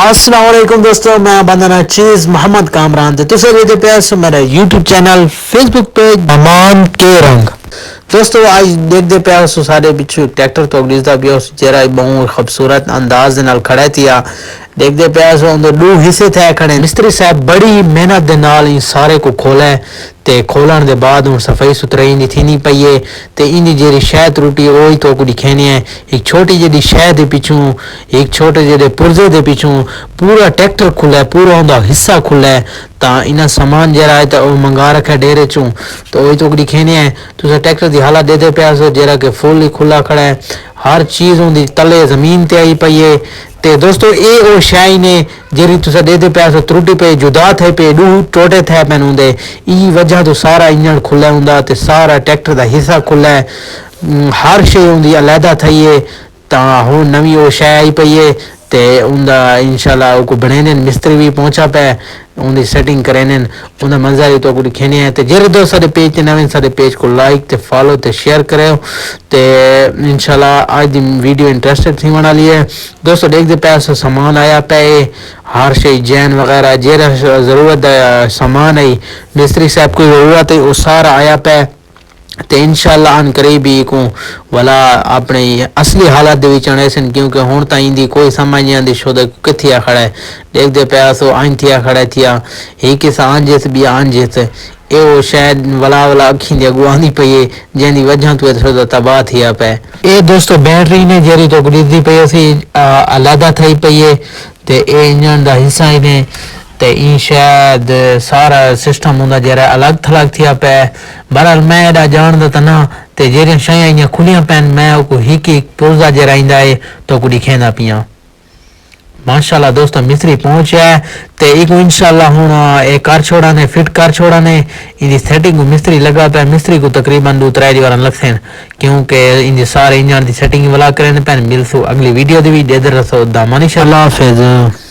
अस्सलाम वालेकुम दोस्तों, मैं बंदना चीज मोहम्मद कामरान ते तुसे वेदे प्यास मेरा यूट्यूब चैनल फेसबुक पेज अमान के रंग। दोस्तों आज देखते प्यार सारे पिछू ट्रैक्टर तो दिसदा पिया जरा बहुत खूबसूरत अंदाज नाल खड़ा थिया। देखते प्यास उनके दो हिस्से थे खड़े। मिस्त्री साहब बड़ी मेहनत दे नाल इन सारे को खोले ते खोलन दे बाद हुन सफाई सुथराई इंदी थीनी पई है ते इंदी जेरी शह त्रुटी ओही तो को दिखनी है। एक छोटी जेडी शह दे पिछू एक छोटे जेडे पुर्जे दे पिछू पूरा ट्रैक्टर खुला है, पूरा उनका हिस्सा खुला है ता इना सामान जरा है तो मंगा रखा डेरे चू तो वही तो दिखने है। तुसा ट्रैक्टर की हालत देते प्यास जरा के फुल ही खुला खड़ा है, हर चीज उनकी तले जमीन ते आई पई है। ते दोस्तों ये वो शाही ने जेरी तुसा देते प्यास त्रुटी पे जुदा थे पे दू टोटे थे पैन होंदे ई वजह तो सारा इंजन खुला हुंदा ते सारा ट्रैक्टर का हिस्सा खुला है। हर शे उनकी अलहदा थई है ता हुन नवी वो शाह आई पई है ते उनका इंशाल्लाह को बने मिस्त्री भी पहुंचा पे उनकी सेटिंग करेने उनका मंजर ही तो को दिखने है। ते जेरे दोस्त सारे पेज ते नवे सारे पेज को लाइक ते फॉलो ते शेयर करो ते इंशाल्लाह आज दी वीडियो इंटरेस्टेड थी बना ली है। दोस्तों देखते पे सामान आया पे हर शे जैन वगैरह जेरा जरूरत सामान है मिस्त्री साहब को जरूरत है वो सारा आया पे ते इंशाल्लाह अन करीबी को वाला अपने असली हालात दे विच आने सन क्योंकि हुन ताईं दी कोई समझ नहीं आंदी शोदे किथे खड़ा है। देखदे पे सो आइन थिया खड़ा थिया ही के सान जैसे भी आन जैसे ए वो शायद वाला वाला अखी दे गुआंदी पई है जेनी वजह तो शोदा तबाह थिया पे। ए दोस्तों बैटरी ने जेरी तो गुदी पई सी अलहदा थई पई है ते ए इंजन दा हिस्सा ही ने ते ई शायद सारा सिस्टम उनका जरा अलग थलग थिया पे। बहरहाल मैं एडा जानदा ता ना ते जेरिया शायां इयां खुलियां पैन मैं को हिक हिक पुर्जा जरा इंदा है तो को दिखेंदा पिया। माशाल्लाह दोस्तों मिस्त्री पहुंचा है ते इको इंशाल्लाह हुन ए कर छोड़ा ने फिट कर छोड़ा ने इनकी सेटिंग को मिस्त्री लगा पे। मिस्त्री को तकरीबन 2-3 दीवार लगसन क्योंकि इनके सारे इंजन की सेटिंग वाला करने पैन। मिलसो अगली वीडियो दी भी दे रसो दामन इंशाल्लाह हाफिज।